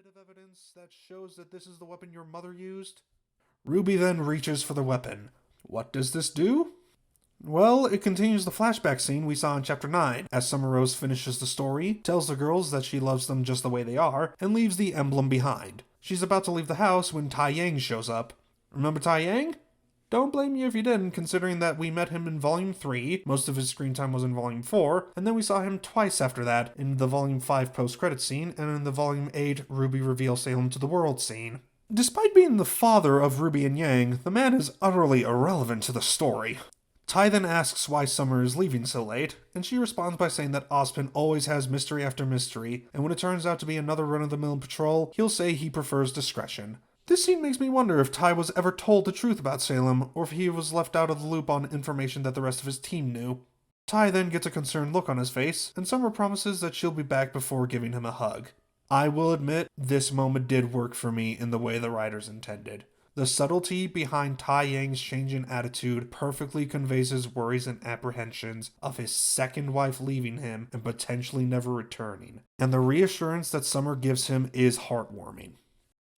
bit of evidence that shows that this is the weapon your mother used? RWBY then reaches for the weapon. What does this do? Well, it continues the flashback scene we saw in Chapter 9, as Summer Rose finishes the story, tells the girls that she loves them just the way they are, and leaves the emblem behind. She's about to leave the house when Tai Yang shows up. Remember Tai Yang? Don't blame me if you didn't, considering that we met him in Volume 3, most of his screen time was in Volume 4, and then we saw him twice after that, in the Volume 5 post-credit scene, and in the Volume 8 RWBY reveals Salem to the world scene. Despite being the father of RWBY and Yang, the man is utterly irrelevant to the story. Tai then asks why Summer is leaving so late, and she responds by saying that Ozpin always has mystery after mystery, and when it turns out to be another run-of-the-mill patrol, he'll say he prefers discretion. This scene makes me wonder if Tai was ever told the truth about Salem, or if he was left out of the loop on information that the rest of his team knew. Tai then gets a concerned look on his face, and Summer promises that she'll be back before giving him a hug. I will admit, this moment did work for me in the way the writers intended. The subtlety behind Tai Yang's changing attitude perfectly conveys his worries and apprehensions of his second wife leaving him and potentially never returning, and the reassurance that Summer gives him is heartwarming.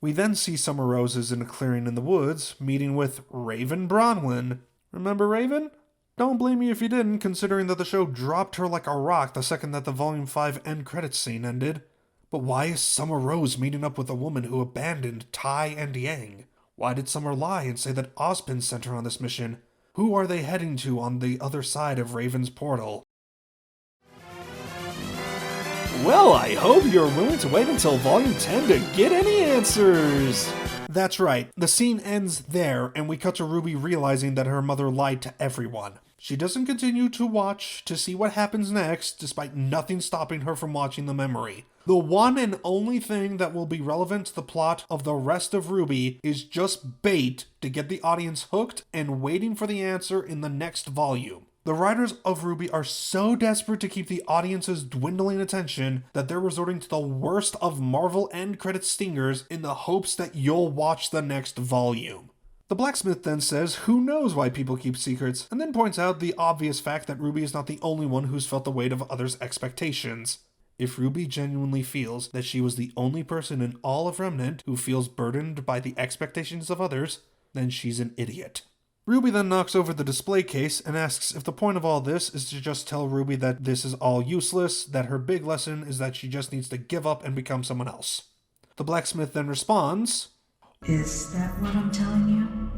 We then see Summer Roses in a clearing in the woods, meeting with Raven Bronwyn. Remember Raven? Don't blame me if you didn't, considering that the show dropped her like a rock the second that the Volume 5 end credits scene ended. But why is Summer Rose meeting up with a woman who abandoned Tai and Yang? Why did Summer lie and say that Ozpin sent her on this mission? Who are they heading to on the other side of Raven's portal? Well, I hope you're willing to wait until Volume 10 to get any answers! That's right, the scene ends there, and we cut to RWBY realizing that her mother lied to everyone. She doesn't continue to watch to see what happens next, despite nothing stopping her from watching the memory. The one and only thing that will be relevant to the plot of the rest of RWBY is just bait to get the audience hooked and waiting for the answer in the next volume. The writers of RWBY are so desperate to keep the audience's dwindling attention that they're resorting to the worst of Marvel end credit stingers in the hopes that you'll watch the next volume. The blacksmith then says who knows why people keep secrets, and then points out the obvious fact that RWBY is not the only one who's felt the weight of others' expectations. If RWBY genuinely feels that she was the only person in all of Remnant who feels burdened by the expectations of others, then she's an idiot. RWBY then knocks over the display case and asks if the point of all this is to just tell RWBY that this is all useless, that her big lesson is that she just needs to give up and become someone else. The blacksmith then responds, Is that what I'm telling you?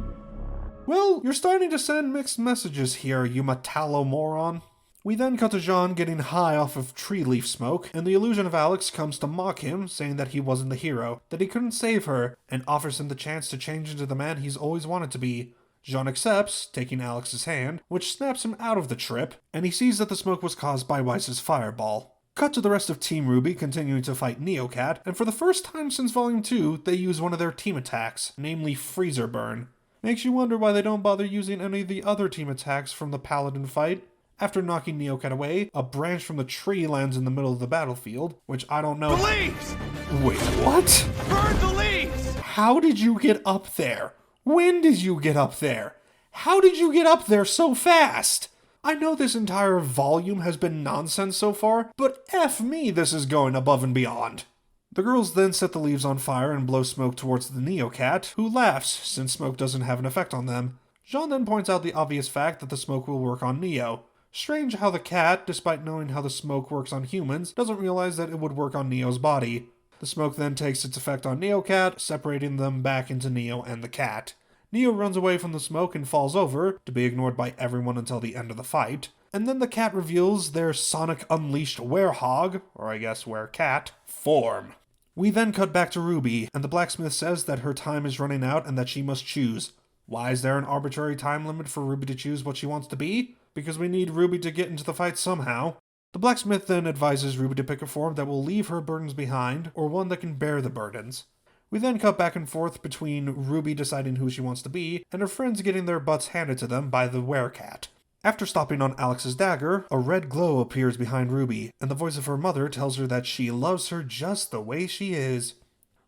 Well, you're starting to send mixed messages here, you metallo moron. We then cut to Jaune getting high off of tree leaf smoke, and the illusion of Alex comes to mock him, saying that he wasn't the hero, that he couldn't save her, and offers him the chance to change into the man he's always wanted to be. Jaune accepts, taking Alex's hand, which snaps him out of the trip, and he sees that the smoke was caused by Weiss's fireball. Cut to the rest of Team RWBY continuing to fight Neocat, and for the first time since Volume 2, they use one of their team attacks, namely Freezer Burn. Makes you wonder why they don't bother using any of the other team attacks from the Paladin fight. After knocking Neocat away, a branch from the tree lands in the middle of the battlefield, which I don't know— The leaves! Wait, what? Burn the leaves! How did you get up there? When did you get up there? How did you get up there so fast? I know this entire volume has been nonsense so far, but F me, this is going above and beyond. The girls then set the leaves on fire and blow smoke towards the Neocat, who laughs since smoke doesn't have an effect on them. Jaune then points out the obvious fact that the smoke will work on Neo. Strange how the cat, despite knowing how the smoke works on humans, doesn't realize that it would work on Neo's body. The smoke then takes its effect on Neocat, separating them back into Neo and the cat. Neo runs away from the smoke and falls over, to be ignored by everyone until the end of the fight. And then the cat reveals their Sonic Unleashed werehog, or I guess werecat, form. We then cut back to RWBY, and the blacksmith says that her time is running out and that she must choose. Why is there an arbitrary time limit for RWBY to choose what she wants to be? Because we need RWBY to get into the fight somehow. The blacksmith then advises RWBY to pick a form that will leave her burdens behind, or one that can bear the burdens. We then cut back and forth between RWBY deciding who she wants to be, and her friends getting their butts handed to them by the werecat. After stopping on Alex's dagger, a red glow appears behind RWBY, and the voice of her mother tells her that she loves her just the way she is.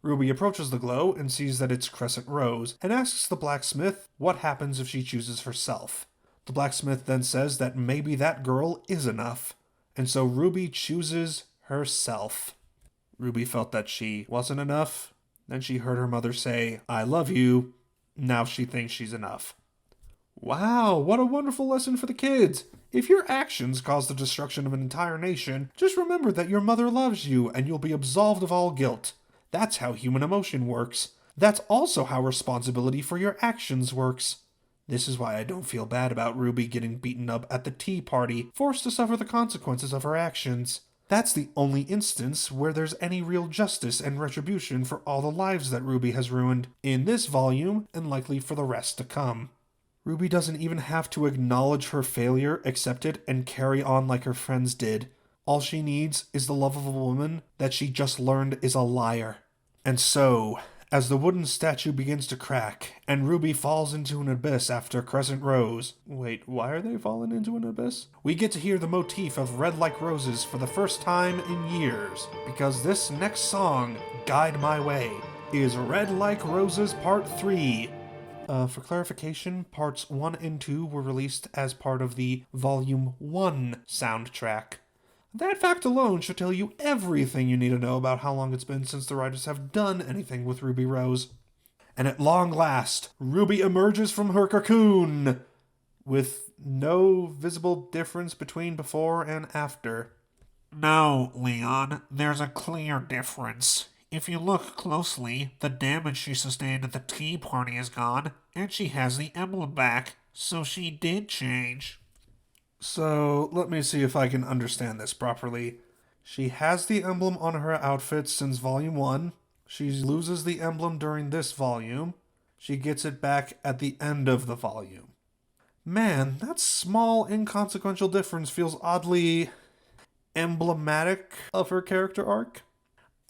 RWBY approaches the glow and sees that it's Crescent Rose, and asks the blacksmith what happens if she chooses herself. The blacksmith then says that maybe that girl is enough, and so RWBY chooses herself. RWBY felt that she wasn't enough. Then she heard her mother say, "I love you." Now she thinks she's enough. Wow, what a wonderful lesson for the kids. If your actions cause the destruction of an entire nation, just remember that your mother loves you and you'll be absolved of all guilt. That's how human emotion works. That's also how responsibility for your actions works. This is why I don't feel bad about RWBY getting beaten up at the tea party, forced to suffer the consequences of her actions. That's the only instance where there's any real justice and retribution for all the lives that RWBY has ruined, in this volume and likely for the rest to come. RWBY doesn't even have to acknowledge her failure, accept it, and carry on like her friends did. All she needs is the love of a woman that she just learned is a liar. And so, as the wooden statue begins to crack, and RWBY falls into an abyss after Crescent Rose... Wait, why are they falling into an abyss? We get to hear the motif of Red Like Roses for the first time in years, because this next song, Guide My Way, is Red Like Roses Part 3. For clarification, parts 1 and 2 were released as part of the Volume 1 soundtrack. That fact alone should tell you everything you need to know about how long it's been since the writers have done anything with Ruby Rose. And at long last, RWBY emerges from her cocoon, with no visible difference between before and after. No, Leon, there's a clear difference. If you look closely, the damage she sustained at the tea party is gone, and she has the emblem back, so she did change. So, let me see if I can understand this properly. She has the emblem on her outfit since Volume 1. She loses the emblem during this volume. She gets it back at the end of the volume. Man, that small, inconsequential difference feels oddly emblematic of her character arc.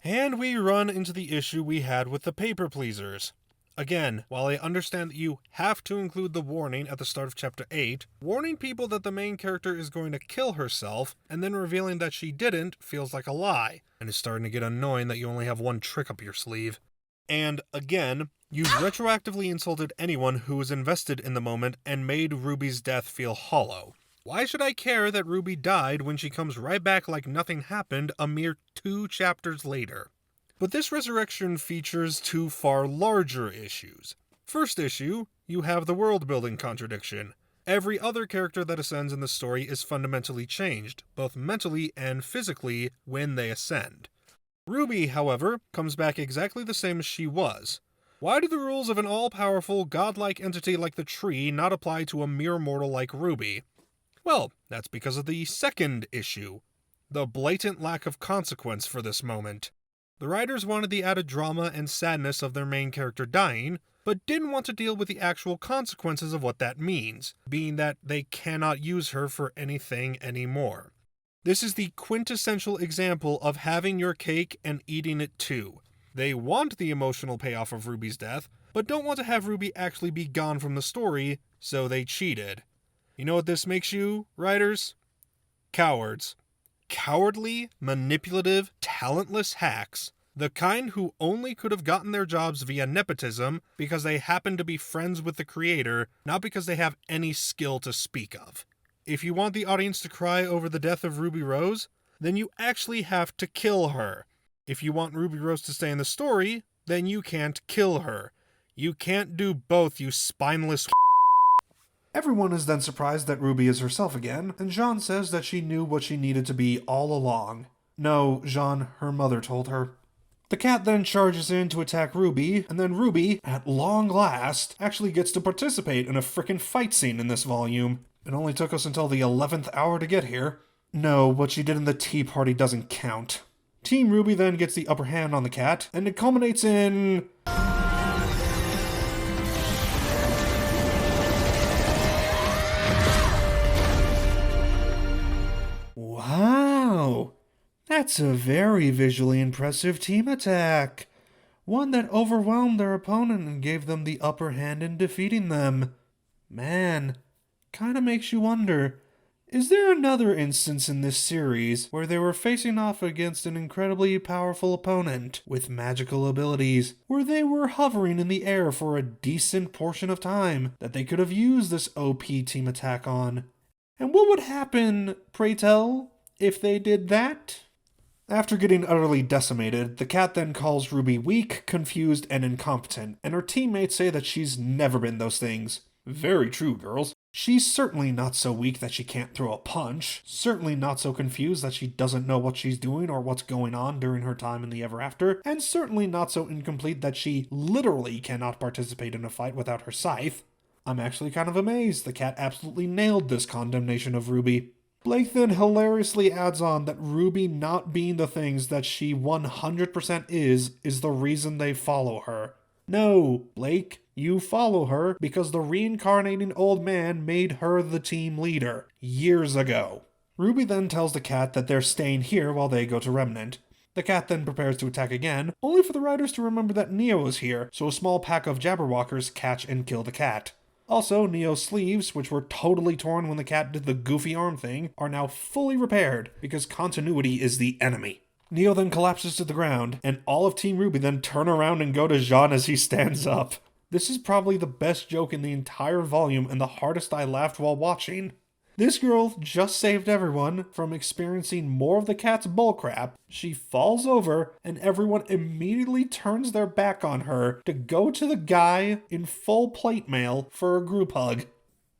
And we run into the issue we had with the paper pleasers. Again, while I understand that you have to include the warning at the start of Chapter 8, warning people that the main character is going to kill herself, and then revealing that she didn't feels like a lie, and it's starting to get annoying that you only have one trick up your sleeve. And again, you retroactively insulted anyone who was invested in the moment and made RWBY's death feel hollow. Why should I care that RWBY died when she comes right back like nothing happened a mere 2 chapters later? But this resurrection features 2 far larger issues. First issue, you have the world-building contradiction. Every other character that ascends in the story is fundamentally changed, both mentally and physically, when they ascend. RWBY, however, comes back exactly the same as she was. Why do the rules of an all-powerful, godlike entity like the tree not apply to a mere mortal like RWBY? Well, that's because of the second issue, the blatant lack of consequence for this moment. The writers wanted the added drama and sadness of their main character dying, but didn't want to deal with the actual consequences of what that means, being that they cannot use her for anything anymore. This is the quintessential example of having your cake and eating it too. They want the emotional payoff of RWBY's death, but don't want to have RWBY actually be gone from the story, so they cheated. You know what this makes you, writers? Cowards. Cowardly, manipulative, talentless hacks. The kind who only could have gotten their jobs via nepotism because they happen to be friends with the creator, not because they have any skill to speak of. If you want the audience to cry over the death of Ruby Rose, then you actually have to kill her. If you want Ruby Rose to stay in the story, then you can't kill her. You can't do both, you spineless. Everyone is then surprised that RWBY is herself again, and Jaune says that she knew what she needed to be all along. No, Jaune, her mother told her. The cat then charges in to attack RWBY, and then RWBY, at long last, actually gets to participate in a frickin' fight scene in this volume. It only took us until the 11th hour to get here. No, what she did in the tea party doesn't count. Team RWBY then gets the upper hand on the cat, and it culminates in... Wow! That's a very visually impressive team attack. One that overwhelmed their opponent and gave them the upper hand in defeating them. Man, kinda makes you wonder, is there another instance in this series where they were facing off against an incredibly powerful opponent with magical abilities, where they were hovering in the air for a decent portion of time that they could have used this OP team attack on? And what would happen, pray tell, if they did that? After getting utterly decimated, the cat then calls RWBY weak, confused, and incompetent, and her teammates say that she's never been those things. Very true, girls. She's certainly not so weak that she can't throw a punch, certainly not so confused that she doesn't know what she's doing or what's going on during her time in the Ever After, and certainly not so incomplete that she literally cannot participate in a fight without her scythe. I'm actually kind of amazed the cat absolutely nailed this condemnation of RWBY. Blake then hilariously adds on that RWBY not being the things that she 100% is the reason they follow her. No, Blake, you follow her because the reincarnating old man made her the team leader years ago. RWBY then tells the cat that they're staying here while they go to Remnant. The cat then prepares to attack again, only for the writers to remember that Neo is here, so a small pack of Jabberwockers catch and kill the cat. Also, Neo's sleeves, which were totally torn when the cat did the goofy arm thing, are now fully repaired, because continuity is the enemy. Neo then collapses to the ground, and all of Team RWBY then turn around and go to Jaune as he stands up. This is probably the best joke in the entire volume and the hardest I laughed while watching. This girl just saved everyone from experiencing more of the cat's bullcrap. She falls over, and everyone immediately turns their back on her to go to the guy in full plate mail for a group hug.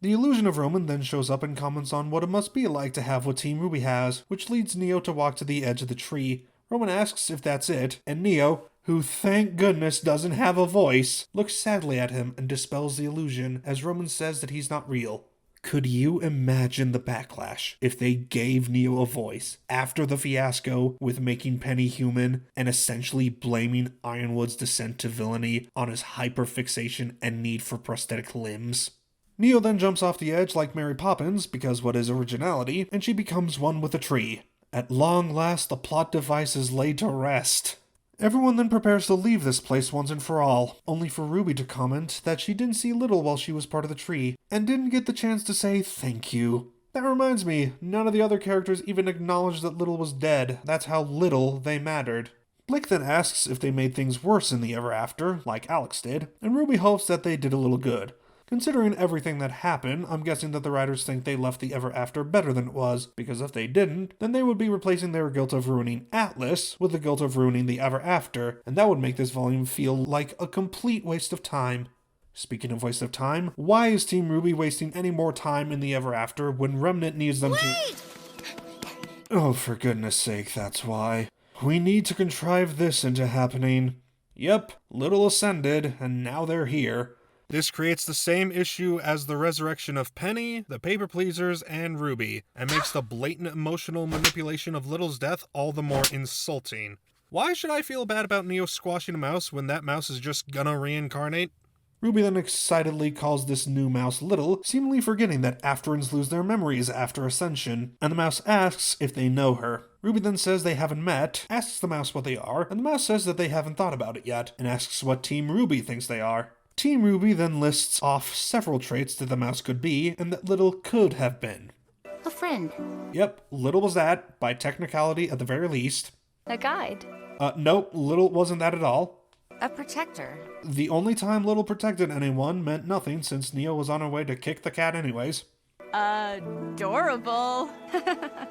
The illusion of Roman then shows up and comments on what it must be like to have what Team RWBY has, which leads Neo to walk to the edge of the tree. Roman asks if that's it, and Neo, who thank goodness doesn't have a voice, looks sadly at him and dispels the illusion as Roman says that he's not real. Could you imagine the backlash if they gave Neo a voice after the fiasco with making Penny human and essentially blaming Ironwood's descent to villainy on his hyperfixation and need for prosthetic limbs? Neo then jumps off the edge like Mary Poppins, because what is originality, and she becomes one with the tree. At long last the plot device is laid to rest. Everyone then prepares to leave this place once and for all, only for RWBY to comment that she didn't see Little while she was part of the tree, and didn't get the chance to say thank you. That reminds me, none of the other characters even acknowledged that Little was dead. That's how little they mattered. Blake then asks if they made things worse in the Ever After, like Alex did, and RWBY hopes that they did a little good. Considering everything that happened, I'm guessing that the writers think they left the Ever After better than it was, because if they didn't, then they would be replacing their guilt of ruining Atlas with the guilt of ruining the Ever After, and that would make this volume feel like a complete waste of time. Speaking of waste of time, why is Team RWBY wasting any more time in the Ever After when Remnant needs them to— Oh, for goodness sake, that's why. We need to contrive this into happening. Yep, Little ascended, and now they're here. This creates the same issue as the resurrection of Penny, the Paper Pleasers, and RWBY, and makes the blatant emotional manipulation of Little's death all the more insulting. Why should I feel bad about Neo squashing a mouse when that mouse is just gonna reincarnate? RWBY then excitedly calls this new mouse Little, seemingly forgetting that Afterans lose their memories after Ascension, and the mouse asks if they know her. RWBY then says they haven't met, asks the mouse what they are, and the mouse says that they haven't thought about it yet, and asks what Team RWBY thinks they are. Team RWBY then lists off several traits that the mouse could be, and that Little could have been. A friend. Yep, Little was that, by technicality at the very least. A guide. Nope, Little wasn't that at all. A protector. The only time Little protected anyone meant nothing, since Neo was on her way to kick the cat anyways. Adorable.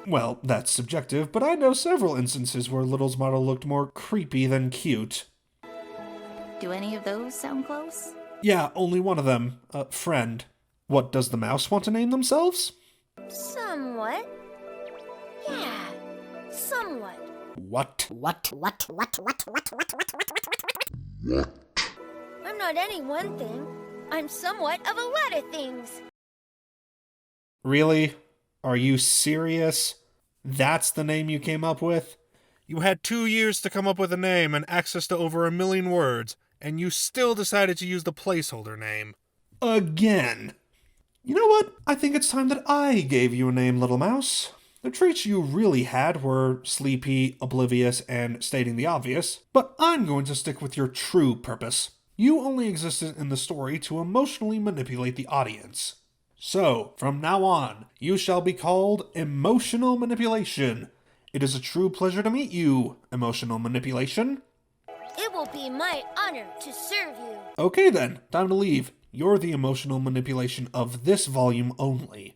Well, that's subjective, but I know several instances where Little's model looked more creepy than cute. Do any of those sound close? Yeah, only one of them. Friend. What, does the mouse want to name themselves? Somewhat. Yeah, somewhat. What? I'm not any one thing. I'm somewhat of a lot of things. Really? Are you serious? That's the name you came up with? You had 2 years to come up with a name and access to over 1 million words, and you still decided to use the placeholder name. Again. You know what? I think it's time that I gave you a name, Little Mouse. The traits you really had were sleepy, oblivious, and stating the obvious, but I'm going to stick with your true purpose. You only existed in the story to emotionally manipulate the audience. So, from now on, you shall be called Emotional Manipulation. It is a true pleasure to meet you, Emotional Manipulation. It will be my honor to serve you. Okay then, time to leave. You're the emotional manipulation of this volume only.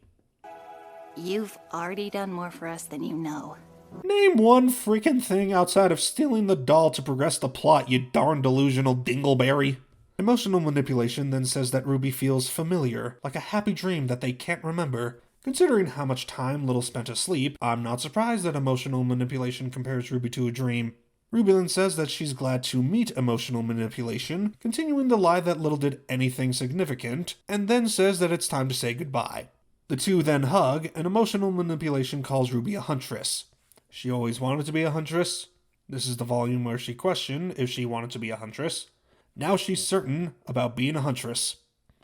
You've already done more for us than you know. Name one freaking thing outside of stealing the doll to progress the plot, you darn delusional dingleberry. Emotional manipulation then says that Ruby feels familiar, like a happy dream that they can't remember. Considering how much time Little spent asleep, I'm not surprised that emotional manipulation compares Ruby to a dream. Ruby then says that she's glad to meet emotional manipulation, continuing to lie that Little did anything significant, and then says that it's time to say goodbye. The two then hug, and emotional manipulation calls Ruby a huntress. She always wanted to be a huntress. This is the volume where she questioned if she wanted to be a huntress. Now she's certain about being a huntress.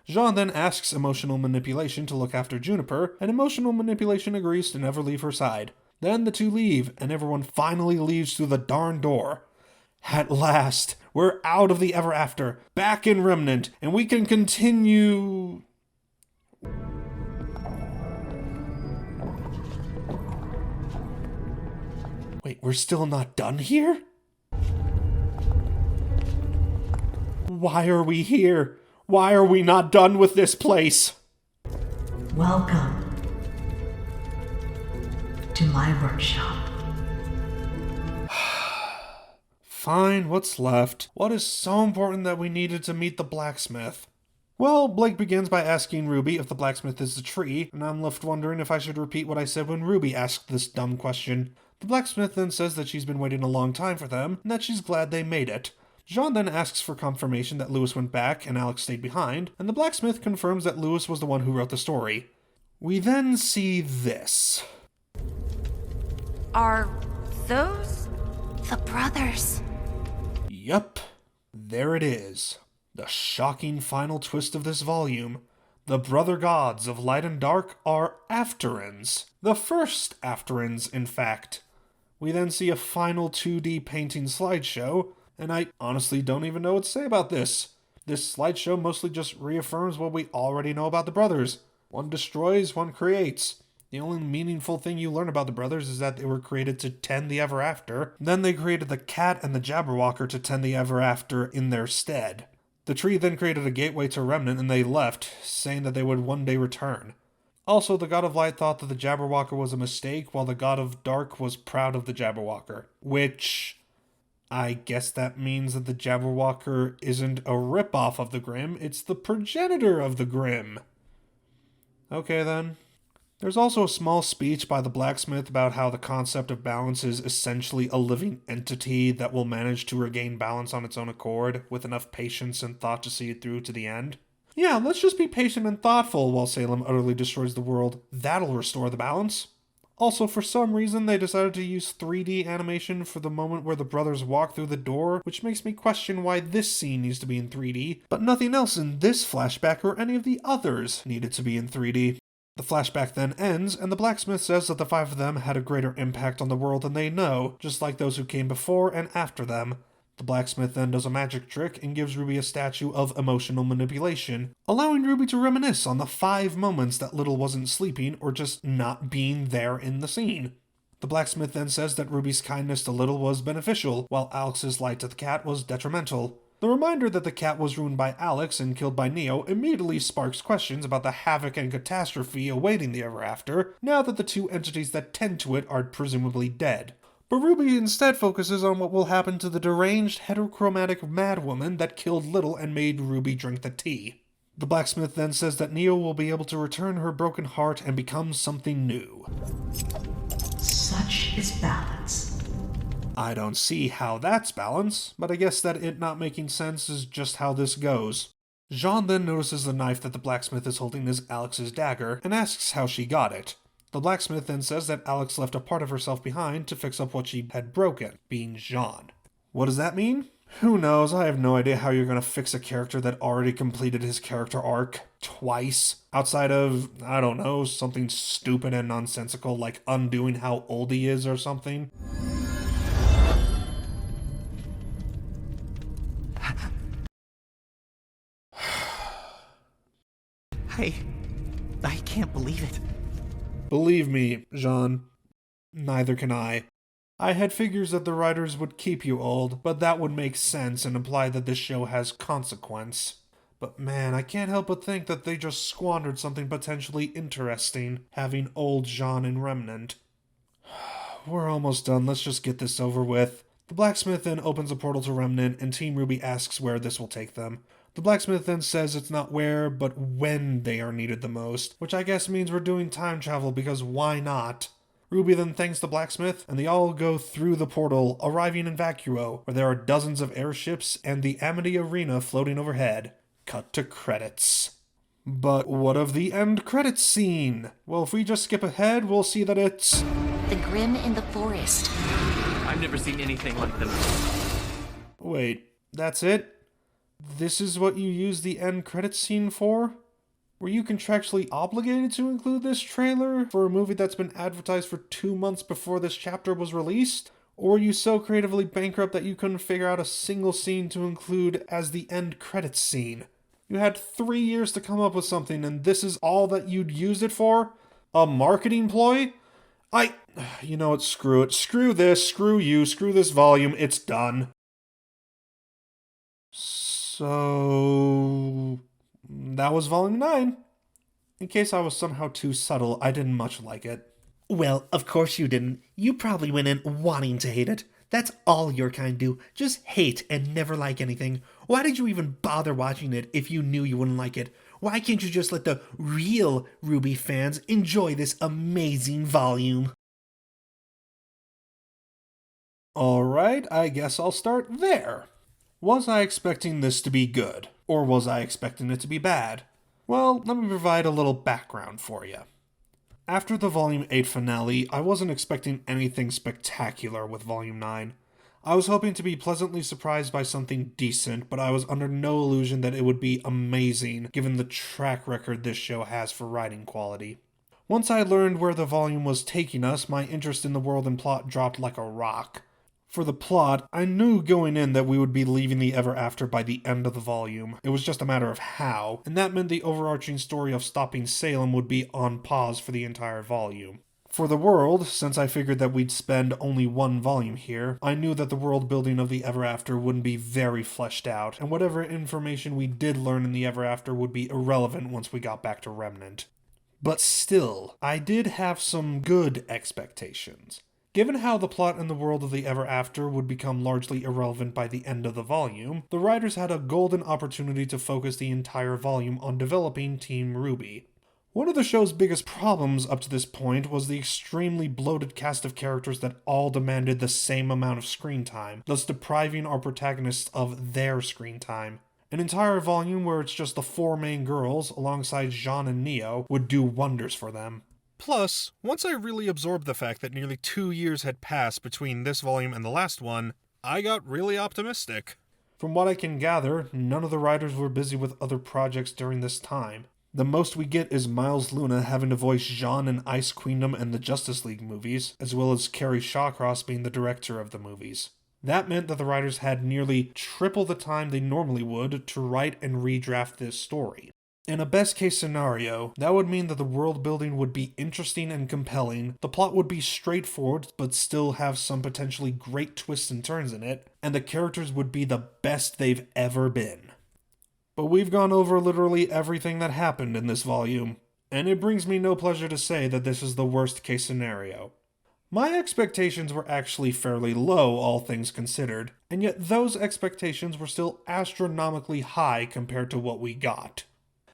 Jaune then asks emotional manipulation to look after Juniper, and emotional manipulation agrees to never leave her side. Then the two leave, and everyone finally leaves through the darn door. At last, we're out of the Ever After, back in Remnant, and we can continue... Wait, we're still not done here? Why are we here? Why are we not done with this place? Welcome to my workshop. Fine, what's left? What is so important that we needed to meet the blacksmith? Well, Blake begins by asking Ruby if the blacksmith is the tree, and I'm left wondering if I should repeat what I said when Ruby asked this dumb question. The blacksmith then says that she's been waiting a long time for them, and that she's glad they made it. Jaune then asks for confirmation that Lewis went back and Alex stayed behind, and the blacksmith confirms that Lewis was the one who wrote the story. We then see this. Are those the brothers? Yup, there it is. The shocking final twist of this volume. The brother gods of light and dark are Afterans. The first Afterans, in fact. We then see a final 2D painting slideshow, and I honestly don't even know what to say about this. This slideshow mostly just reaffirms what we already know about the brothers. One destroys, one creates. The only meaningful thing you learn about the brothers is that they were created to tend the Ever After. Then they created the cat and the Jabberwocker to tend the Ever After in their stead. The tree then created a gateway to Remnant and they left, saying that they would one day return. Also, the God of Light thought that the Jabberwocker was a mistake, while the God of Dark was proud of the Jabberwocker. Which... I guess that means that the Jabberwocker isn't a ripoff of the Grimm, it's the progenitor of the Grimm. Okay then. There's also a small speech by the blacksmith about how the concept of balance is essentially a living entity that will manage to regain balance on its own accord, with enough patience and thought to see it through to the end. Yeah, let's just be patient and thoughtful while Salem utterly destroys the world. That'll restore the balance. Also, for some reason, they decided to use 3D animation for the moment where the brothers walk through the door, which makes me question why this scene needs to be in 3D, but nothing else in this flashback or any of the others needed to be in 3D. The flashback then ends, and the blacksmith says that the five of them had a greater impact on the world than they know, just like those who came before and after them. The blacksmith then does a magic trick and gives Ruby a statue of emotional manipulation, allowing Ruby to reminisce on the 5 moments that Little wasn't sleeping or just not being there in the scene. The blacksmith then says that Ruby's kindness to Little was beneficial, while Alex's light to the cat was detrimental. The reminder that the cat was ruined by Alex and killed by Neo immediately sparks questions about the havoc and catastrophe awaiting the Ever After, now that the two entities that tend to it are presumably dead. But Ruby instead focuses on what will happen to the deranged, heterochromatic madwoman that killed Little and made Ruby drink the tea. The blacksmith then says that Neo will be able to return her broken heart and become something new. Such is balance. I don't see how that's balance, but I guess that it not making sense is just how this goes. Jaune then notices the knife that the blacksmith is holding is Alex's dagger, and asks how she got it. The blacksmith then says that Alex left a part of herself behind to fix up what she had broken, being Jaune. What does that mean? Who knows, I have no idea how you're going to fix a character that already completed his character arc twice, outside of, I don't know, something stupid and nonsensical like undoing how old he is or something. I can't believe it. Believe me, Jaune, neither can I. I had figures that the writers would keep you old, but that would make sense and imply that this show has consequence. But man, I can't help but think that they just squandered something potentially interesting, having old Jaune in Remnant. we're almost done. Let's just get this over with. The blacksmith then opens a portal to Remnant, and Team RWBY asks where this will take them. The blacksmith then says it's not where, but when they are needed the most, which I guess means we're doing time travel because why not? RWBY then thanks the blacksmith, and they all go through the portal, arriving in Vacuo, where there are dozens of airships and the Amity Arena floating overhead. Cut to credits. But what of the end credits scene? Well, if we just skip ahead, we'll see that it's... The Grimm in the forest. I've never seen anything like them. Wait, that's it? This is what you use the end credits scene for? Were you contractually obligated to include this trailer for a movie that's been advertised for 2 months before this chapter was released? Or were you so creatively bankrupt that you couldn't figure out a single scene to include as the end credits scene? You had 3 years to come up with something, and this is all that you'd use it for? A marketing ploy? You know what, screw it. Screw this, screw you, screw this volume, it's done. So... that was Volume 9. In case I was somehow too subtle, I didn't much like it. Well, of course you didn't. You probably went in wanting to hate it. That's all your kind do. Just hate and never like anything. Why did you even bother watching it if you knew you wouldn't like it? Why can't you just let the real RWBY fans enjoy this amazing volume? Alright, I guess I'll start there. Was I expecting this to be good? Or was I expecting it to be bad? Well, let me provide a little background for you. After the Volume 8 finale, I wasn't expecting anything spectacular with Volume 9. I was hoping to be pleasantly surprised by something decent, but I was under no illusion that it would be amazing, given the track record this show has for writing quality. Once I learned where the volume was taking us, my interest in the world and plot dropped like a rock. For the plot, I knew going in that we would be leaving the Ever After by the end of the volume. It was just a matter of how, and that meant the overarching story of stopping Salem would be on pause for the entire volume. For the world, since I figured that we'd spend only 1 volume here, I knew that the world building of the Ever After wouldn't be very fleshed out, and whatever information we did learn in the Ever After would be irrelevant once we got back to Remnant. But still, I did have some good expectations. Given how the plot in the world of the Ever After would become largely irrelevant by the end of the volume, the writers had a golden opportunity to focus the entire volume on developing Team RWBY. One of the show's biggest problems up to this point was the extremely bloated cast of characters that all demanded the same amount of screen time, thus depriving our protagonists of their screen time. An entire volume where it's just the 4 main girls, alongside Jaune and Neo, would do wonders for them. Plus, once I really absorbed the fact that nearly 2 years had passed between this volume and the last one, I got really optimistic. From what I can gather, none of the writers were busy with other projects during this time. The most we get is Miles Luna having to voice Jaune in Ice Queendom and the Justice League movies, as well as Carrie Shawcross being the director of the movies. That meant that the writers had nearly triple the time they normally would to write and redraft this story. In a best-case scenario, that would mean that the world building would be interesting and compelling, the plot would be straightforward but still have some potentially great twists and turns in it, and the characters would be the best they've ever been. But we've gone over literally everything that happened in this volume, and it brings me no pleasure to say that this is the worst-case scenario. My expectations were actually fairly low, all things considered, and yet those expectations were still astronomically high compared to what we got.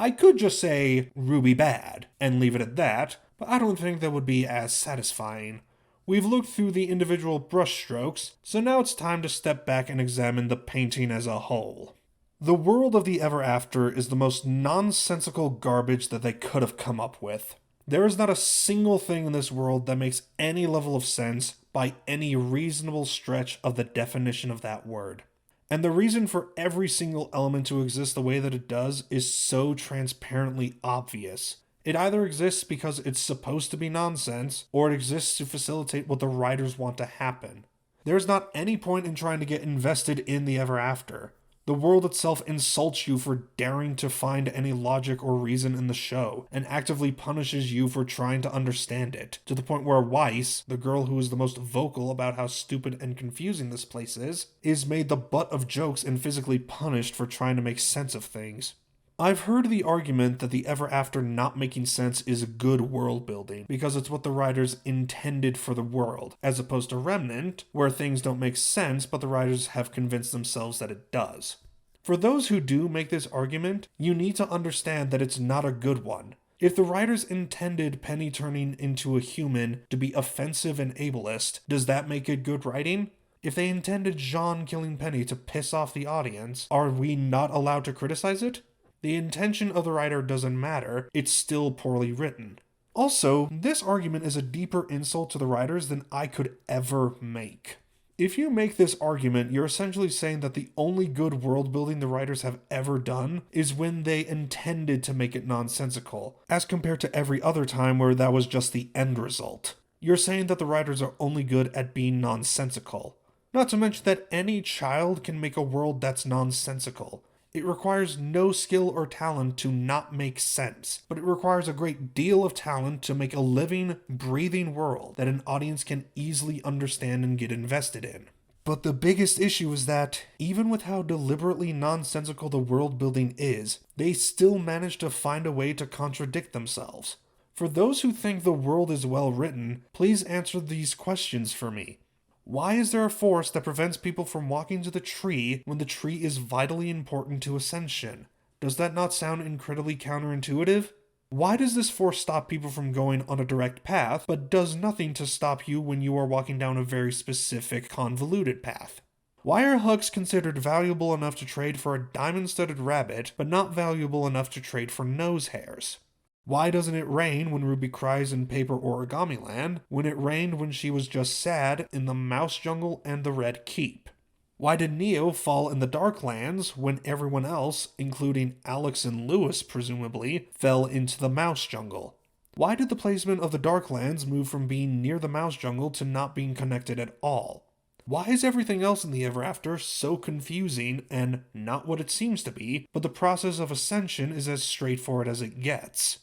I could just say, RWBY bad, and leave it at that, but I don't think that would be as satisfying. We've looked through the individual brushstrokes, so now it's time to step back and examine the painting as a whole. The world of the Ever After is the most nonsensical garbage that they could have come up with. There is not a single thing in this world that makes any level of sense by any reasonable stretch of the definition of that word. And the reason for every single element to exist the way that it does is so transparently obvious. It either exists because it's supposed to be nonsense, or it exists to facilitate what the writers want to happen. There's not any point in trying to get invested in the Ever After. The world itself insults you for daring to find any logic or reason in the show, and actively punishes you for trying to understand it, to the point where Weiss, the girl who is the most vocal about how stupid and confusing this place is made the butt of jokes and physically punished for trying to make sense of things. I've heard the argument that the ever after not making sense is good world building because it's what the writers intended for the world, as opposed to Remnant, where things don't make sense but the writers have convinced themselves that it does. For those who do make this argument, you need to understand that it's not a good one. If the writers intended Penny turning into a human to be offensive and ableist, does that make it good writing? If they intended Jaune killing Penny to piss off the audience, are we not allowed to criticize it? The intention of the writer doesn't matter, it's still poorly written. Also, this argument is a deeper insult to the writers than I could ever make. If you make this argument, you're essentially saying that the only good world building the writers have ever done is when they intended to make it nonsensical, as compared to every other time where that was just the end result. You're saying that the writers are only good at being nonsensical. Not to mention that any child can make a world that's nonsensical. It requires no skill or talent to not make sense, but it requires a great deal of talent to make a living, breathing world that an audience can easily understand and get invested in. But the biggest issue is that, even with how deliberately nonsensical the world building is, they still manage to find a way to contradict themselves. For those who think the world is well written, please answer these questions for me. Why is there a force that prevents people from walking to the tree when the tree is vitally important to ascension? Does that not sound incredibly counterintuitive? Why does this force stop people from going on a direct path, but does nothing to stop you when you are walking down a very specific, convoluted path? Why are hooks considered valuable enough to trade for a diamond-studded rabbit, but not valuable enough to trade for nose hairs? Why doesn't it rain when Ruby cries in Paper Origami Land, when it rained when she was just sad in the Mouse Jungle and the Red Keep? Why did Neo fall in the Darklands when everyone else, including Alex and Lewis presumably, fell into the Mouse Jungle? Why did the placement of the Darklands move from being near the Mouse Jungle to not being connected at all? Why is everything else in the Ever After so confusing and not what it seems to be, but the process of ascension is as straightforward as it gets?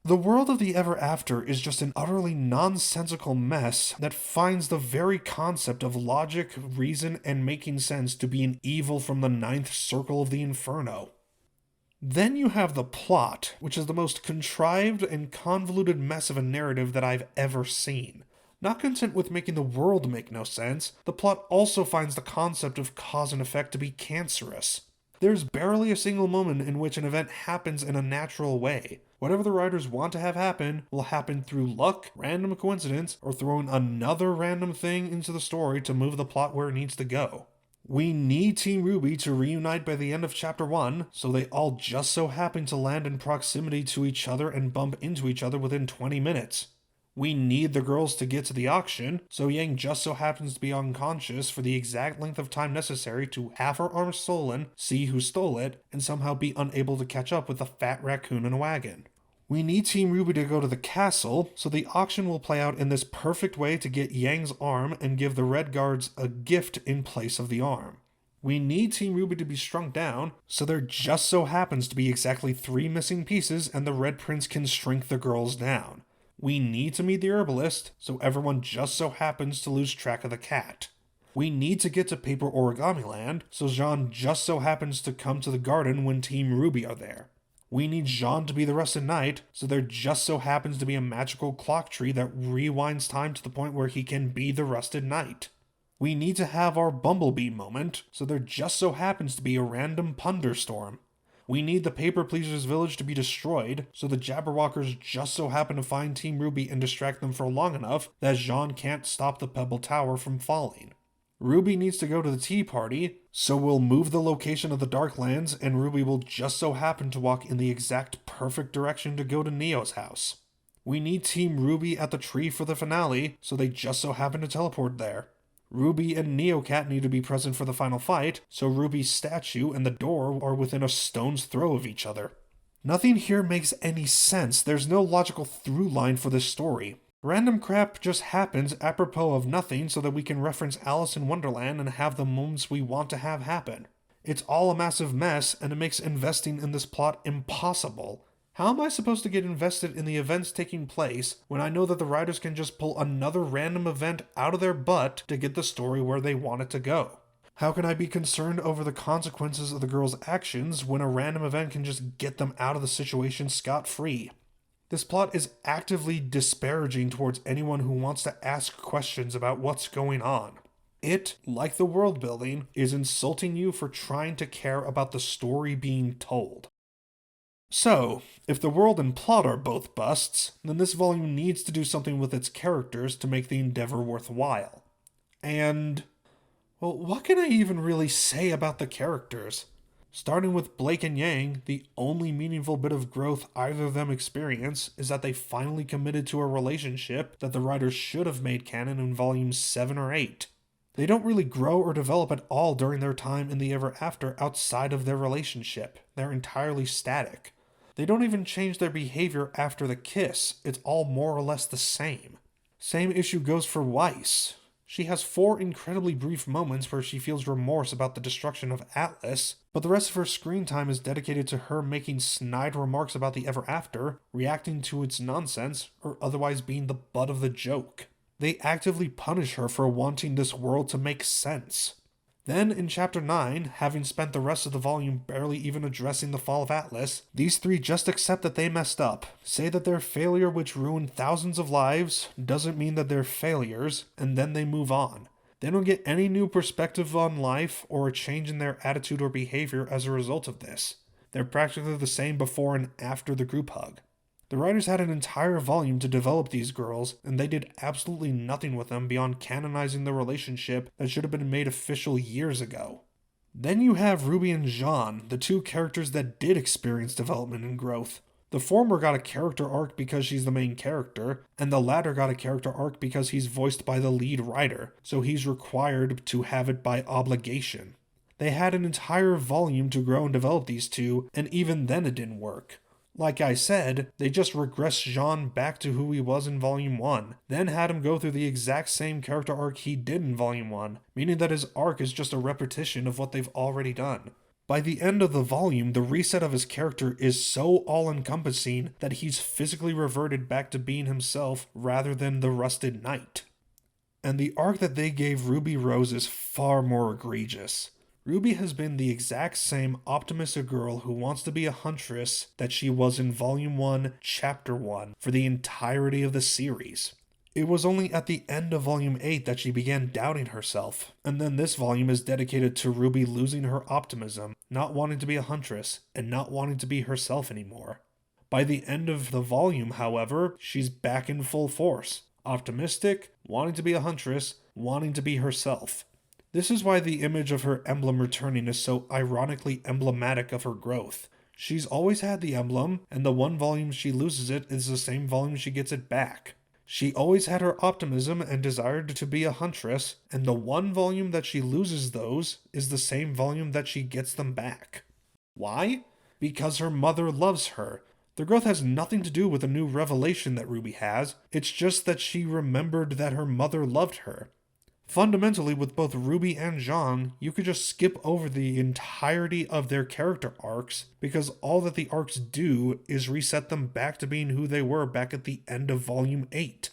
The world of the Ever After is just an utterly nonsensical mess that finds the very concept of logic, reason, and making sense to be an evil from the ninth circle of the Inferno. Then you have the plot, which is the most contrived and convoluted mess of a narrative that I've ever seen. Not content with making the world make no sense, the plot also finds the concept of cause and effect to be cancerous. There's barely a single moment in which an event happens in a natural way. Whatever the writers want to have happen will happen through luck, random coincidence, or throwing another random thing into the story to move the plot where it needs to go. We need Team RWBY to reunite by the end of Chapter 1, so they all just so happen to land in proximity to each other and bump into each other within 20 minutes. We need the girls to get to the auction, so Yang just so happens to be unconscious for the exact length of time necessary to have her arm stolen, see who stole it, and somehow be unable to catch up with the fat raccoon in a wagon. We need Team RWBY to go to the castle, so the auction will play out in this perfect way to get Yang's arm and give the Red Guards a gift in place of the arm. We need Team RWBY to be shrunk down, so there just so happens to be exactly 3 missing pieces and the Red Prince can shrink the girls down. We need to meet the herbalist, so everyone just so happens to lose track of the cat. We need to get to Paper Origami Land, so Jaune just so happens to come to the garden when Team RWBY are there. We need Jaune to be the Rusted Knight, so there just so happens to be a magical clock tree that rewinds time to the point where he can be the Rusted Knight. We need to have our Bumblebee moment, so there just so happens to be a random Punderstorm. We need the Paper Pleasers village to be destroyed, so the Jabberwockers just so happen to find Team RWBY and distract them for long enough that Jaune can't stop the Pebble Tower from falling. RWBY needs to go to the tea party, so we'll move the location of the Darklands and RWBY will just so happen to walk in the exact perfect direction to go to Neo's house. We need Team RWBY at the tree for the finale, so they just so happen to teleport there. RWBY and Neocat need to be present for the final fight, so RWBY's statue and the door are within a stone's throw of each other. Nothing here makes any sense. There's no logical through line for this story. Random crap just happens apropos of nothing so that we can reference Alice in Wonderland and have the moments we want to have happen. It's all a massive mess, and it makes investing in this plot impossible. How am I supposed to get invested in the events taking place when I know that the writers can just pull another random event out of their butt to get the story where they want it to go? How can I be concerned over the consequences of the girls' actions when a random event can just get them out of the situation scot-free? This plot is actively disparaging towards anyone who wants to ask questions about what's going on. It, like the world building, is insulting you for trying to care about the story being told. So, if the world and plot are both busts, then this volume needs to do something with its characters to make the endeavor worthwhile. And, well, what can I even really say about the characters? Starting with Blake and Yang, the only meaningful bit of growth either of them experience is that they finally committed to a relationship that the writers should have made canon in volumes 7 or 8. They don't really grow or develop at all during their time in the Ever After outside of their relationship. They're entirely static. They don't even change their behavior after the kiss. It's all more or less the same. Same issue goes for Weiss. She has 4 incredibly brief moments where she feels remorse about the destruction of Atlas, but the rest of her screen time is dedicated to her making snide remarks about the Ever After, reacting to its nonsense, or otherwise being the butt of the joke. They actively punish her for wanting this world to make sense. Then, in Chapter 9, having spent the rest of the volume barely even addressing the fall of Atlas, these 3 just accept that they messed up, say that their failure which ruined thousands of lives doesn't mean that they're failures, and then they move on. They don't get any new perspective on life or a change in their attitude or behavior as a result of this. They're practically the same before and after the group hug. The writers had an entire volume to develop these girls, and they did absolutely nothing with them beyond canonizing the relationship that should have been made official years ago. Then you have RWBY and Jaune, the 2 characters that did experience development and growth. The former got a character arc because she's the main character, and the latter got a character arc because he's voiced by the lead writer, so he's required to have it by obligation. They had an entire volume to grow and develop these 2, and even then it didn't work. Like I said, they just regressed Jaune back to who he was in Volume 1, then had him go through the exact same character arc he did in Volume 1, meaning that his arc is just a repetition of what they've already done. By the end of the volume, the reset of his character is so all-encompassing that he's physically reverted back to being himself rather than the rusted knight. And the arc that they gave Ruby Rose is far more egregious. Ruby has been the exact same optimistic girl who wants to be a huntress that she was in Volume 1, Chapter 1, for the entirety of the series. It was only at the end of Volume 8 that she began doubting herself, and then this volume is dedicated to Ruby losing her optimism, not wanting to be a huntress, and not wanting to be herself anymore. By the end of the volume, however, she's back in full force, optimistic, wanting to be a huntress, wanting to be herself. This is why the image of her emblem returning is so ironically emblematic of her growth. She's always had the emblem, and the one volume she loses it is the same volume she gets it back. She always had her optimism and desired to be a huntress, and the one volume that she loses those is the same volume that she gets them back. Why? Because her mother loves her. The growth has nothing to do with a new revelation that Ruby has, it's just that she remembered that her mother loved her. Fundamentally, with both RWBY and Jaune, you could just skip over the entirety of their character arcs, because all that the arcs do is reset them back to being who they were back at the end of Volume 8.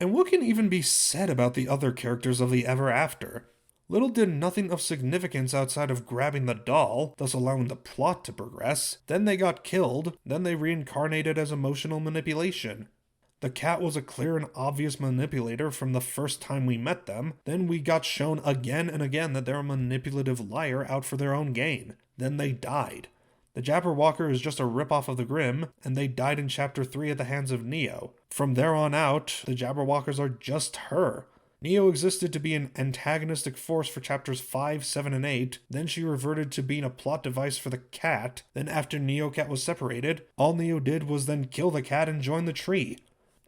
And what can even be said about the other characters of the Ever After? Little did nothing of significance outside of grabbing the doll, thus allowing the plot to progress. Then they got killed, then they reincarnated as emotional manipulation. The cat was a clear and obvious manipulator from the first time we met them. Then we got shown again and again that they're a manipulative liar out for their own gain. Then they died. The Jabberwocker is just a ripoff of the Grimm, and they died in Chapter 3 at the hands of Neo. From there on out, the Jabberwockers are just her. Neo existed to be an antagonistic force for Chapters 5, 7, and 8, then she reverted to being a plot device for the cat, then after Neo-Cat was separated, all Neo did was then kill the cat and join the tree.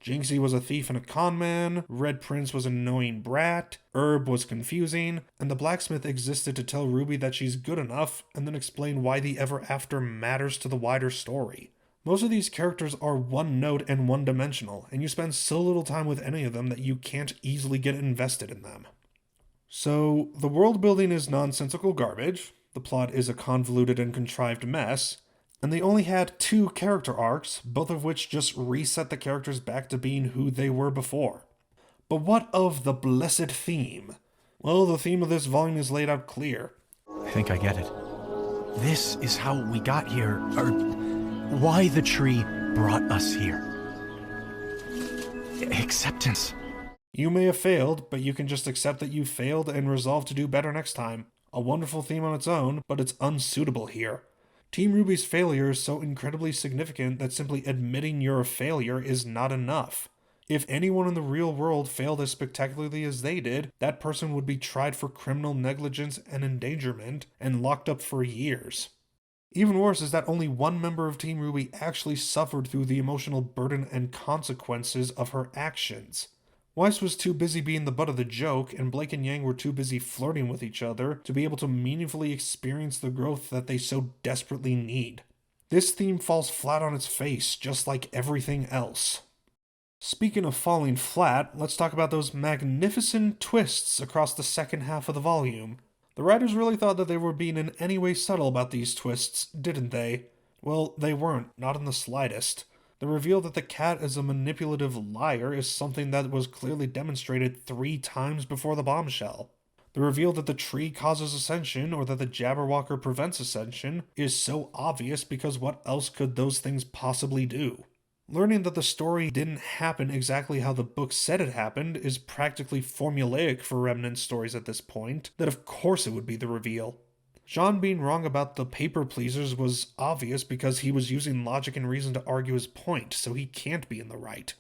Jinxie was a thief and a conman, Red Prince was an annoying brat, RWBY was confusing, and the blacksmith existed to tell Ruby that she's good enough, and then explain why the Ever After matters to the wider story. Most of these characters are one-note and one-dimensional, and you spend so little time with any of them that you can't easily get invested in them. So, the world building is nonsensical garbage, the plot is a convoluted and contrived mess, and they only had 2 character arcs, both of which just reset the characters back to being who they were before. But what of the blessed theme? Well, the theme of this volume is laid out clear. I think I get it. This is how we got here, or why the tree brought us here. Acceptance. You may have failed, but you can just accept that you failed and resolve to do better next time. A wonderful theme on its own, but it's unsuitable here. Team RWBY's failure is so incredibly significant that simply admitting you're a failure is not enough. If anyone in the real world failed as spectacularly as they did, that person would be tried for criminal negligence and endangerment and locked up for years. Even worse is that only one member of Team RWBY actually suffered through the emotional burden and consequences of her actions. Weiss was too busy being the butt of the joke, and Blake and Yang were too busy flirting with each other to be able to meaningfully experience the growth that they so desperately need. This theme falls flat on its face, just like everything else. Speaking of falling flat, let's talk about those magnificent twists across the second half of the volume. The writers really thought that they were being in any way subtle about these twists, didn't they? Well, they weren't, not in the slightest. The reveal that the cat is a manipulative liar is something that was clearly demonstrated 3 times before the bombshell. The reveal that the tree causes ascension or that the Jabberwocker prevents ascension is so obvious because what else could those things possibly do? Learning that the story didn't happen exactly how the book said it happened is practically formulaic for Remnant stories at this point, that of course it would be the reveal. Jaune being wrong about the paper pleasers was obvious because he was using logic and reason to argue his point, so he can't be in the right.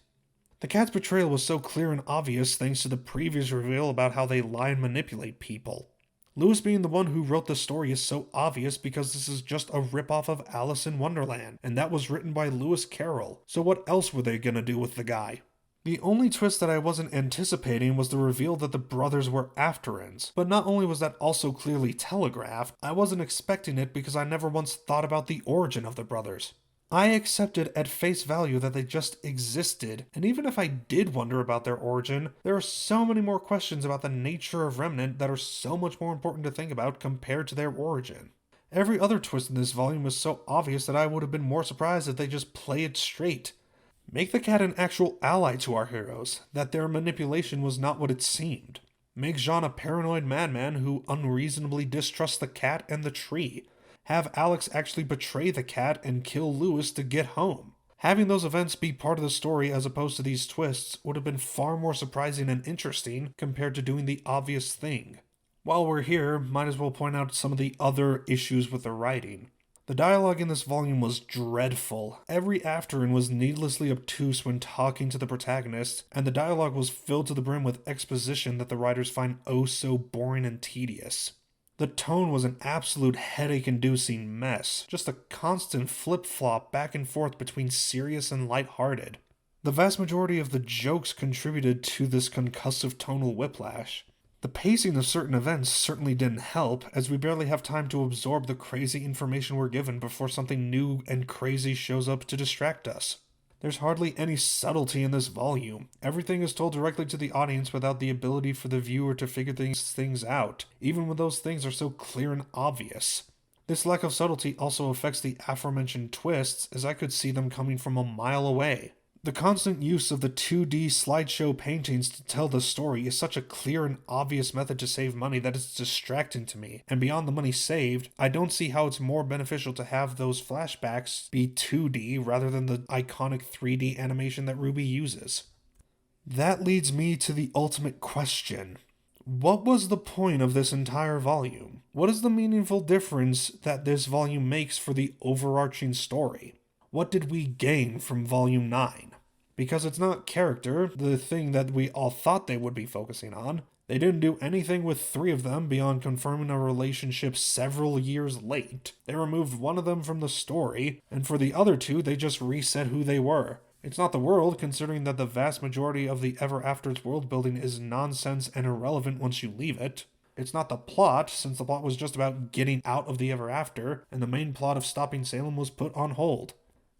The cat's betrayal was so clear and obvious thanks to the previous reveal about how they lie and manipulate people. Lewis being the one who wrote the story is so obvious because this is just a ripoff of Alice in Wonderland, and that was written by Lewis Carroll, so what else were they gonna do with the guy? The only twist that I wasn't anticipating was the reveal that the brothers were Afterans, but not only was that also clearly telegraphed, I wasn't expecting it because I never once thought about the origin of the brothers. I accepted at face value that they just existed, and even if I did wonder about their origin, there are so many more questions about the nature of Remnant that are so much more important to think about compared to their origin. Every other twist in this volume was so obvious that I would have been more surprised if they just play it straight. Make the cat an actual ally to our heroes, that their manipulation was not what it seemed. Make Jaune a paranoid madman who unreasonably distrusts the cat and the tree. Have Alex actually betray the cat and kill Lewis to get home. Having those events be part of the story as opposed to these twists would have been far more surprising and interesting compared to doing the obvious thing. While we're here, might as well point out some of the other issues with the writing. The dialogue in this volume was dreadful. Every Afteran was needlessly obtuse when talking to the protagonist, and the dialogue was filled to the brim with exposition that the writers find oh so boring and tedious. The tone was an absolute headache-inducing mess, just a constant flip-flop back and forth between serious and lighthearted. The vast majority of the jokes contributed to this concussive tonal whiplash. The pacing of certain events certainly didn't help, as we barely have time to absorb the crazy information we're given before something new and crazy shows up to distract us. There's hardly any subtlety in this volume. Everything is told directly to the audience without the ability for the viewer to figure these things out, even when those things are so clear and obvious. This lack of subtlety also affects the aforementioned twists, as I could see them coming from a mile away. The constant use of the 2D slideshow paintings to tell the story is such a clear and obvious method to save money that it's distracting to me, and beyond the money saved, I don't see how it's more beneficial to have those flashbacks be 2D rather than the iconic 3D animation that RWBY uses. That leads me to the ultimate question. What was the point of this entire volume? What is the meaningful difference that this volume makes for the overarching story? What did we gain from Volume 9? Because it's not character, the thing that we all thought they would be focusing on. They didn't do anything with 3 of them beyond confirming a relationship several years late. They removed one of them from the story, and for the other 2, they just reset who they were. It's not the world, considering that the vast majority of the Ever After's world building is nonsense and irrelevant once you leave it. It's not the plot, since the plot was just about getting out of the Ever After, and the main plot of stopping Salem was put on hold.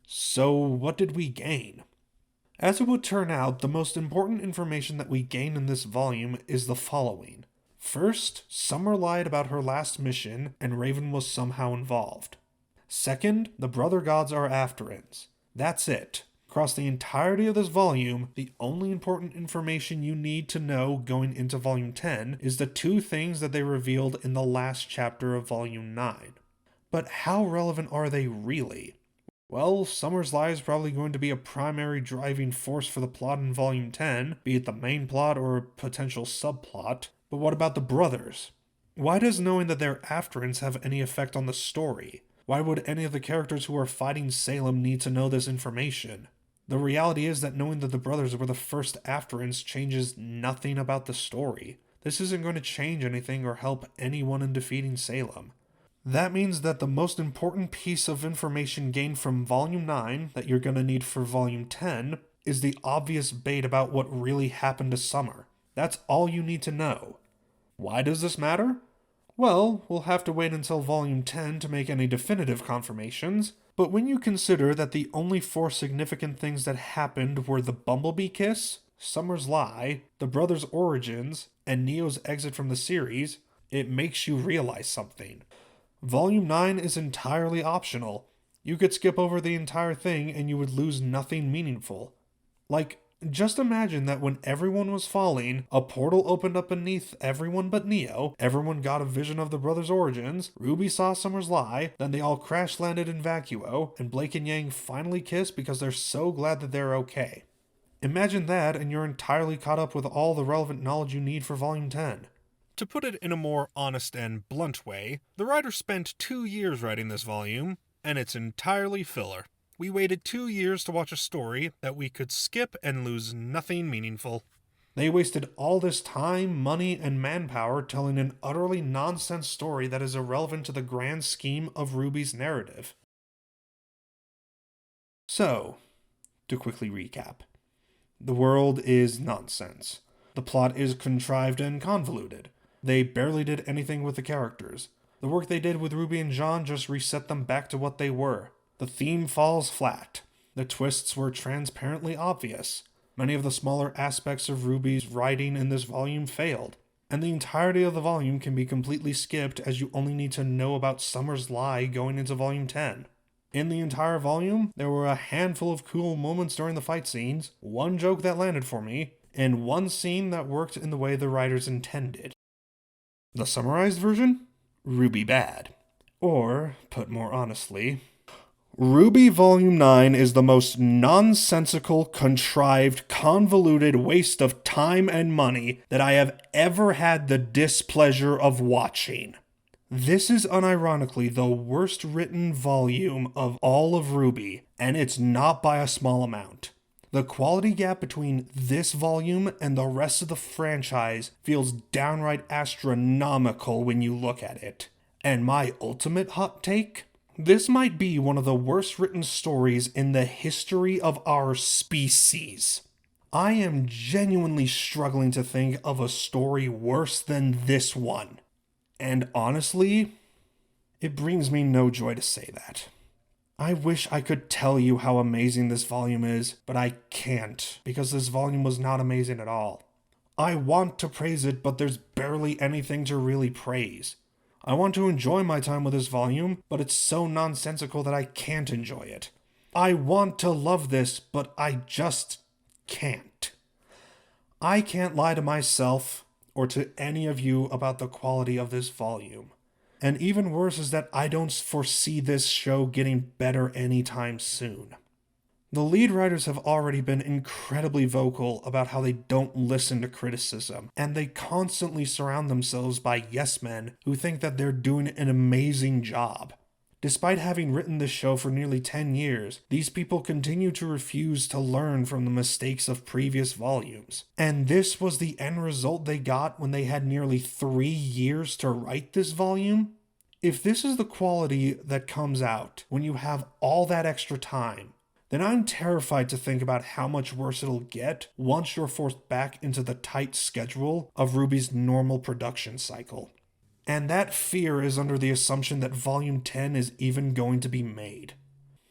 So, what did we gain? As it would turn out, the most important information that we gain in this volume is the following. First, Summer lied about her last mission, and Raven was somehow involved. Second, the Brother Gods are Afterans. That's it. Across the entirety of this volume, the only important information you need to know going into Volume 10 is the two things that they revealed in the last chapter of Volume 9. But how relevant are they really? Well, Summer's Lie is probably going to be a primary driving force for the plot in Volume 10, be it the main plot or a potential subplot. But what about the brothers? Why does knowing that they're Afterans have any effect on the story? Why would any of the characters who are fighting Salem need to know this information? The reality is that knowing that the brothers were the first Afterans changes nothing about the story. This isn't going to change anything or help anyone in defeating Salem. That means that the most important piece of information gained from Volume 9 that you're going to need for Volume 10 is the obvious bait about what really happened to Summer. That's all you need to know. Why does this matter? Well, we'll have to wait until Volume 10 to make any definitive confirmations, but when you consider that the only 4 significant things that happened were the Bumblebee kiss, Summer's Lie, the brothers' origins, and Neo's exit from the series, it makes you realize something. Volume 9 is entirely optional. You could skip over the entire thing and you would lose nothing meaningful. Like, just imagine that when everyone was falling, a portal opened up beneath everyone but Neo, everyone got a vision of the brothers' origins, RWBY saw Summer's Lie, then they all crash-landed in Vacuo, and Blake and Yang finally kiss because they're so glad that they're okay. Imagine that and you're entirely caught up with all the relevant knowledge you need for Volume 10. To put it in a more honest and blunt way, the writer spent 2 years writing this volume, and it's entirely filler. We waited 2 years to watch a story that we could skip and lose nothing meaningful. They wasted all this time, money, and manpower telling an utterly nonsense story that is irrelevant to the grand scheme of RWBY's narrative. So, to quickly recap. The world is nonsense. The plot is contrived and convoluted. They barely did anything with the characters. The work they did with RWBY and Jaune just reset them back to what they were. The theme falls flat. The twists were transparently obvious. Many of the smaller aspects of RWBY's writing in this volume failed. And the entirety of the volume can be completely skipped as you only need to know about Summer's Lie going into Volume 10. In the entire volume, there were a handful of cool moments during the fight scenes, one joke that landed for me, and one scene that worked in the way the writers intended. The summarized version? RWBY bad. Or, put more honestly, RWBY Volume 9 is the most nonsensical, contrived, convoluted waste of time and money that I have ever had the displeasure of watching. This is unironically the worst written volume of all of RWBY, and it's not by a small amount. The quality gap between this volume and the rest of the franchise feels downright astronomical when you look at it. And my ultimate hot take? This might be one of the worst written stories in the history of our species. I am genuinely struggling to think of a story worse than this one. And honestly, it brings me no joy to say that. I wish I could tell you how amazing this volume is, but I can't, because this volume was not amazing at all. I want to praise it, but there's barely anything to really praise. I want to enjoy my time with this volume, but it's so nonsensical that I can't enjoy it. I want to love this, but I just can't. I can't lie to myself or to any of you about the quality of this volume. And even worse is that I don't foresee this show getting better anytime soon. The lead writers have already been incredibly vocal about how they don't listen to criticism, and they constantly surround themselves by yes men who think that they're doing an amazing job. Despite having written this show for nearly 10 years, these people continue to refuse to learn from the mistakes of previous volumes. And this was the end result they got when they had nearly 3 years to write this volume? If this is the quality that comes out when you have all that extra time, then I'm terrified to think about how much worse it'll get once you're forced back into the tight schedule of RWBY's normal production cycle. And that fear is under the assumption that Volume 10 is even going to be made.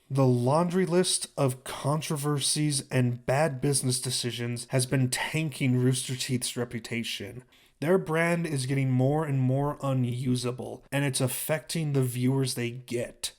The laundry list of controversies and bad business decisions has been tanking Rooster Teeth's reputation. Their brand is getting more and more unusable, and it's affecting the viewers they get.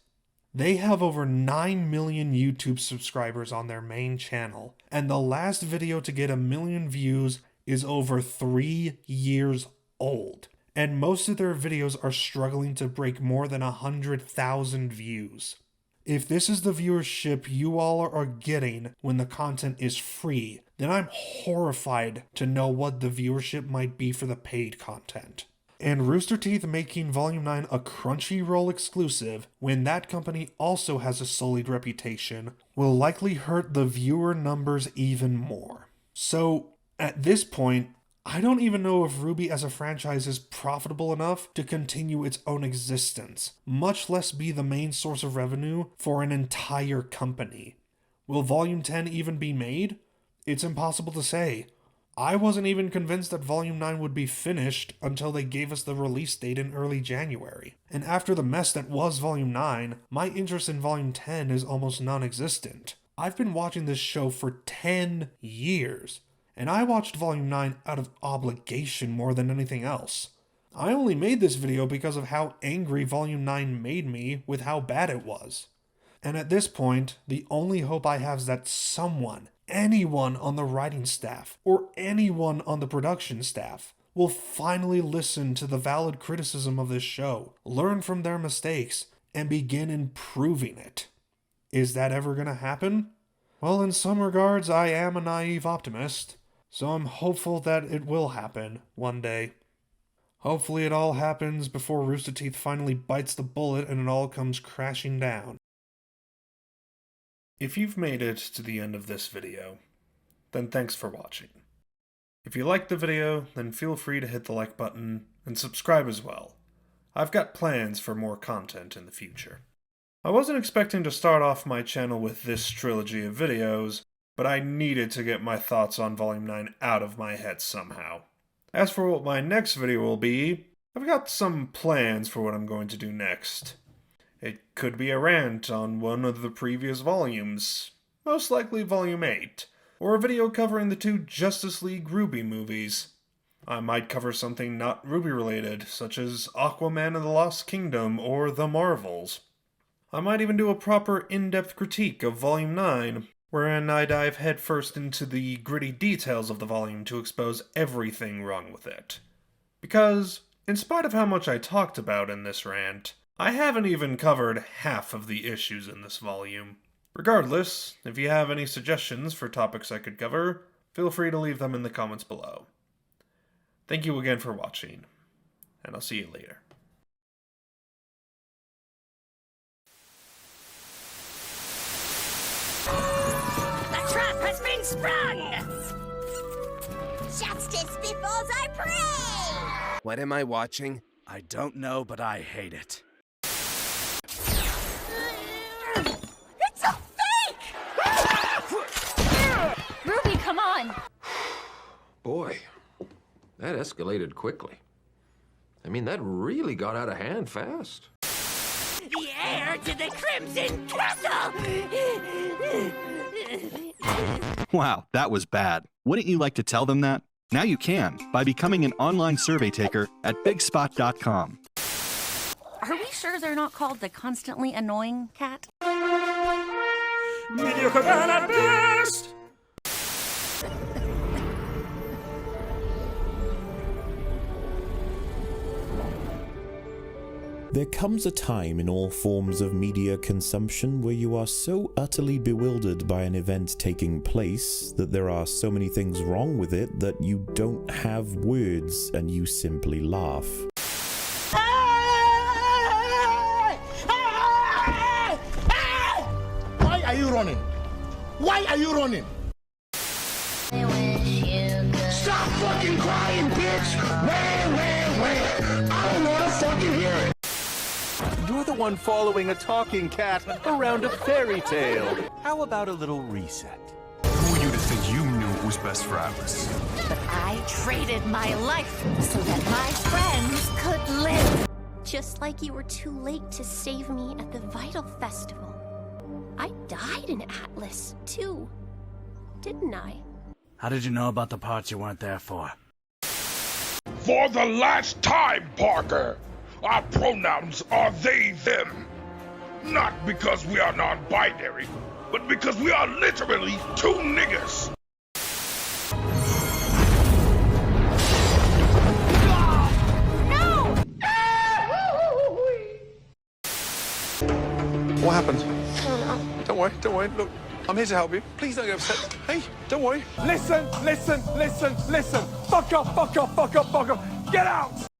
They have over 9 million YouTube subscribers on their main channel, and the last video to get 1 million views is over 3 years old, and most of their videos are struggling to break more than 100,000 views. If this is the viewership you all are getting when the content is free, then I'm horrified to know what the viewership might be for the paid content. And Rooster Teeth making Volume 9 a Crunchyroll exclusive, when that company also has a sullied reputation, will likely hurt the viewer numbers even more. So, at this point, I don't even know if RWBY as a franchise is profitable enough to continue its own existence, much less be the main source of revenue for an entire company. Will Volume 10 even be made? It's impossible to say. I wasn't even convinced that Volume 9 would be finished until they gave us the release date in early January. And after the mess that was Volume 9, my interest in Volume 10 is almost non-existent. I've been watching this show for 10 years, and I watched Volume 9 out of obligation more than anything else. I only made this video because of how angry Volume 9 made me with how bad it was. And at this point, the only hope I have is that someone, anyone on the writing staff, or anyone on the production staff, will finally listen to the valid criticism of this show, learn from their mistakes, and begin improving it. Is that ever gonna happen? Well, in some regards, I am a naive optimist, so I'm hopeful that it will happen one day. Hopefully it all happens before Rooster Teeth finally bites the bullet and it all comes crashing down. If you've made it to the end of this video, then thanks for watching. If you liked the video, then feel free to hit the like button and subscribe as well. I've got plans for more content in the future. I wasn't expecting to start off my channel with this trilogy of videos, but I needed to get my thoughts on Volume 9 out of my head somehow. As for what my next video will be, I've got some plans for what I'm going to do next. It could be a rant on one of the previous volumes, most likely Volume 8, or a video covering the 2 Justice League RWBY movies. I might cover something not RWBY related, such as Aquaman and the Lost Kingdom or The Marvels. I might even do a proper in-depth critique of Volume 9, wherein I dive headfirst into the gritty details of the volume to expose everything wrong with it. Because, in spite of how much I talked about in this rant, I haven't even covered half of the issues in this volume. Regardless, if you have any suggestions for topics I could cover, feel free to leave them in the comments below. Thank you again for watching, and I'll see you later. The trap has been sprung! Justice befalls I pray! What am I watching? I don't know, but I hate it. It's a fake! RWBY, come on! Boy, that escalated quickly. I mean, that really got out of hand fast. The heir to the Crimson Castle! Wow, that was bad. Wouldn't you like to tell them that? Now you can, by becoming an online survey taker at bigspot.com. Are we sure they're not called the constantly annoying cat? Mediocre at best! There comes a time in all forms of media consumption where you are so utterly bewildered by an event taking place that there are so many things wrong with it that you don't have words and you simply laugh. Why are you running? Why are you running? Stop fucking crying, bitch! Wait! I don't wanna fucking hear it! You're the one following a talking cat around a fairy tale. How about a little reset? Who are you to think you knew what was best for Atlas? But I traded my life so that my friends could live. Just like you were too late to save me at the Vital Festival. I died in Atlas, too. Didn't I? How did you know about the parts you weren't there for? For the last time, Parker! Our pronouns are they, them. Not because we are non-binary, but because we are literally two niggers. What happened? I don't know. Don't worry. Look, I'm here to help you. Please don't get upset. Hey, don't worry. Listen. Fuck off. Get out!